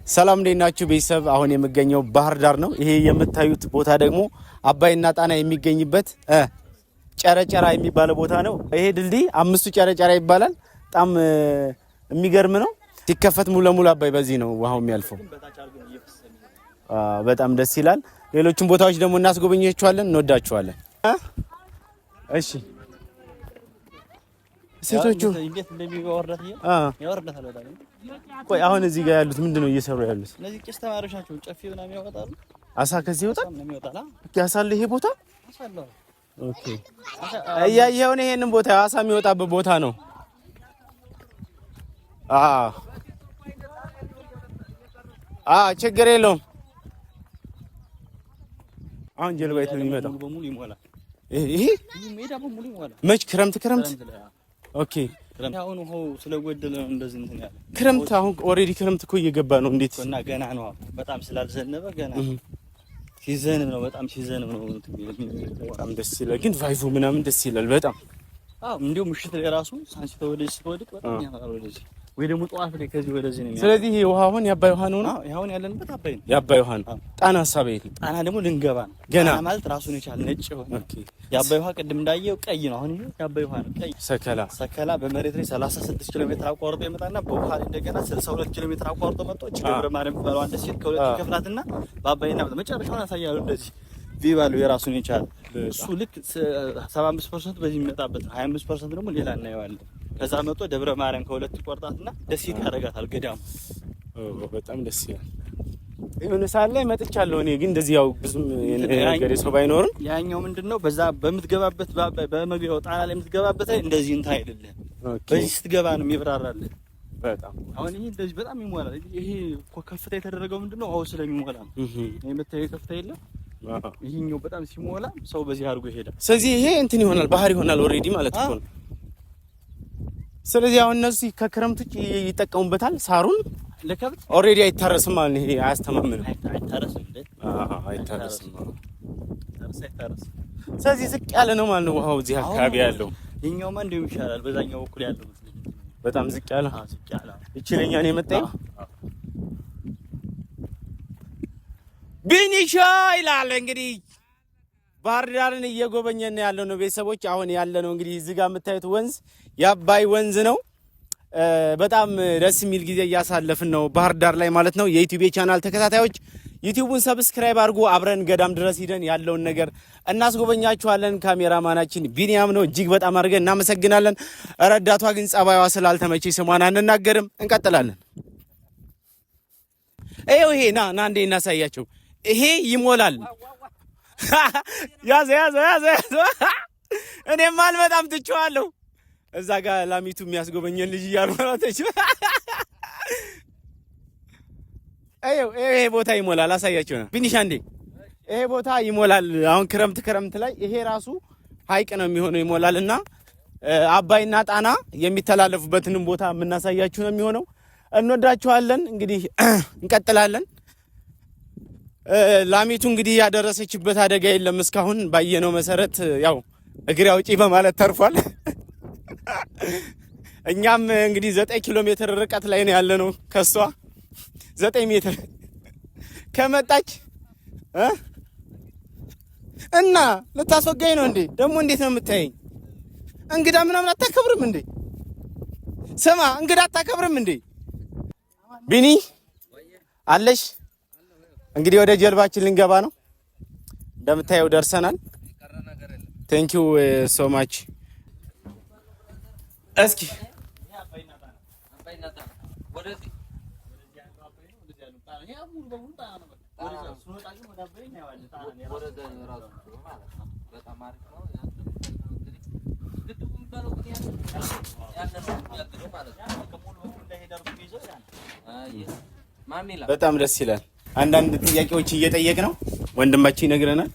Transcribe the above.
ሰላም እንደናችሁ ቤተሰብ አሁን የምገኘው ባህር ዳር ነው። ይሄ የምታዩት ቦታ ደግሞ አባይና ጣና የሚገኝበት ጨረጨራ የሚባለው ቦታ ነው። ይሄ ድልድይ አምስቱ ጨረጨራ ይባላል። በጣም የሚገርም ነው። ሲከፈት ሙሉ ለሙሉ አባይ በዚህ ነው ውሃው የሚያልፈው። በጣም ደስ ይላል። ሌሎችም ቦታዎች ደግሞ እናስጎበኛችኋለን። እንወዳችኋለን። እሺ ሴቶቹ እንዴት እንደሚወርዳት ያወርዳታል በጣም። ቆይ አሁን እዚህ ጋር ያሉት ምንድነው እየሰሩ ያሉት? እነዚህ ቄስ ተማሪዎች ናቸው። ጨፌ ምናምን ያወጣሉ። አሳ ከዚህ ይወጣል ነው የሚወጣላ። ያሳለ ይሄ ቦታ አሳለው። ኦኬ እያየኸው ነው። ይሄንን ቦታ አሳ የሚወጣበት ቦታ ነው። ችግር የለውም። አሁን ጀልባይት ነው የሚመጣው በሙሉ ይሞላል። ይሄ ሜዳ በሙሉ ይሞላል። መች ክረምት ኦኬ አሁን ሆ ስለጎደለ ነው እንደዚህ እንትን ያለ ክረምት። አሁን ኦሬዲ ክረምት እኮ እየገባ ነው። እንዴት እና ገና ነው በጣም ስላልዘነበ ገና ሲዘንም ነው በጣም ሲዘንም ነው። በጣም ደስ ይላል ግን ቫይቡ ምናምን ደስ ይላል በጣም። እንዴው ምሽት ላይ ራሱ ሳንሲቶ ወደዚህ ስትወድቅ በጣም ያምራል ወደዚህ ወይ ደግሞ ጧት ላይ ከዚህ ወደዚህ ነው። ስለዚህ ይሄ ውሃ አሁን ያባይ ውሃ ነው። አሁን ያለንበት አባይ ነው፣ ያባይ ውሃ ነው። ጣና ሐሳብ የለም። ጣና ደግሞ ልንገባ ነው ገና ማለት ራሱን የቻለ ነጭ ሆነ። ኦኬ ያባይ ውሃ ቅድም እንዳየው ቀይ ነው። አሁን ይሄ ያባይ ውሃ ነው ቀይ። ሰከላ በመሬት ላይ 36 ኪሎ ሜትር አቋርጦ ይመጣና በውሃ ላይ እንደገና 62 ኪሎ ሜትር አቋርጦ መጥቶ ገብረ ማርያም ባለው አንድ ሲል ከሁለት ይከፍላትና በአባይና በመጨረሻው ያሳያሉ እንደዚህ ቪባሉ የራሱን የቻለ እሱ ልክ 75% በዚህ የሚመጣበት 25% ደግሞ ሌላ እናየዋለን። ከዛ መጥቶ ደብረ ማርያም ከሁለት ቆርጣትና ደሴት ያደርጋታል ገዳሙ። በጣም ደስ ይላል። የሆነ ሰዓት ላይ መጥቻለሁ እኔ ግን እንደዚህ ያው ብዙም ነገር ሰው ባይኖርም ያኛው ምንድነው በዛ በምትገባበት በመግቢያው ጣና ላይ የምትገባበት እንደዚህ እንትን አይደለም። በዚህ ስትገባ ነው የሚብራራልህ በጣም። አሁን ይሄ እንደዚህ በጣም ይሞላል። ይሄ ከፍታ የተደረገው ምንድነው አው ስለሚሞላ ነው። የምታየው ከፍታ የለም። ይሄኛው በጣም ሲሞላ ሰው በዚህ አድርጎ ይሄዳል። ስለዚህ ይሄ እንትን ይሆናል ባህር ይሆናል ኦሬዲ ማለት እኮ ነው። ስለዚህ አሁን እነሱ ከክረምት ውጪ ይጠቀሙበታል ሳሩን ለከብት ኦሬዲ አይታረስም ማለት ነው። ይሄ አያስተማምንም። አይታረስም እንዴ? አይታረስም። ስለዚህ ዝቅ ያለ ነው ማለት ነው ውሃው እዚህ አካባቢ ያለው። የኛውማ እንደው ይሻላል በዛኛው በኩል ያለው በጣም ዝቅ ያለ ዝቅ ያለ እቺለኛ ነው የመጣኝ ቢኒሻ ይላል። እንግዲህ ባህር ዳርን እየጎበኘን ያለው ነው ቤተሰቦች። አሁን ያለ ነው እንግዲህ እዚህ ጋር የምታዩት ወንዝ የአባይ ወንዝ ነው። በጣም ደስ የሚል ጊዜ እያሳለፍን ነው ባህር ዳር ላይ ማለት ነው። የዩቲዩብ ቻናል ተከታታዮች ዩቲዩቡን ሰብስክራይብ አድርጉ። አብረን ገዳም ድረስ ሂደን ያለውን ነገር እናስጎበኛችኋለን። ካሜራማናችን ቢኒያም ነው። እጅግ በጣም አድርገን እናመሰግናለን። ረዳቷ ግን ጸባይዋ ስላልተመቸኝ ስሟን አንናገርም። እንቀጥላለን። ይሄ ና እንዴ እናሳያቸው። ይሄ ይሞላል። ያዘ እኔም አልመጣም ትቼዋለሁ። እዛ ጋር ላሚቱ የሚያስጎበኘን ልጅ እያልሆነች ይሄ ቦታ ይሞላል። አሳያቸው ነው ቢኒሻ እንዴ ይሄ ቦታ ይሞላል። አሁን ክረምት ላይ ይሄ ራሱ ሀይቅ ነው የሚሆነው ይሞላልና አባይና ጣና የሚተላለፉበትንም ቦታ የምናሳያችሁ ነው የሚሆነው። እንወዳችኋለን። እንግዲህ እንቀጥላለን። ላሚቱ እንግዲህ ያደረሰችበት አደጋ የለም እስካሁን ባየነው መሰረት ያው እግሬ አውጪ በማለት ተርፏል። እኛም እንግዲህ 9 ኪሎ ሜትር ርቀት ላይ ነው ያለነው ከሷ 9 ሜትር ከመጣች እና ልታስወጋኝ ነው እንዴ? ደግሞ እንዴት ነው የምታየኝ? እንግዳ ምናምን አታከብርም እንዴ? ስማ እንግዳ አታከብርም እንዴ? ቢኒ አለሽ? እንግዲህ ወደ ጀልባችን ልንገባ ነው። እንደምታየው ደርሰናል። ቴንክ ዩ ሶ ማች። እስኪ በጣም ደስ ይላል። አንዳንድ ጥያቄዎች እየጠየቅ ነው ወንድማችን ይነግረናል።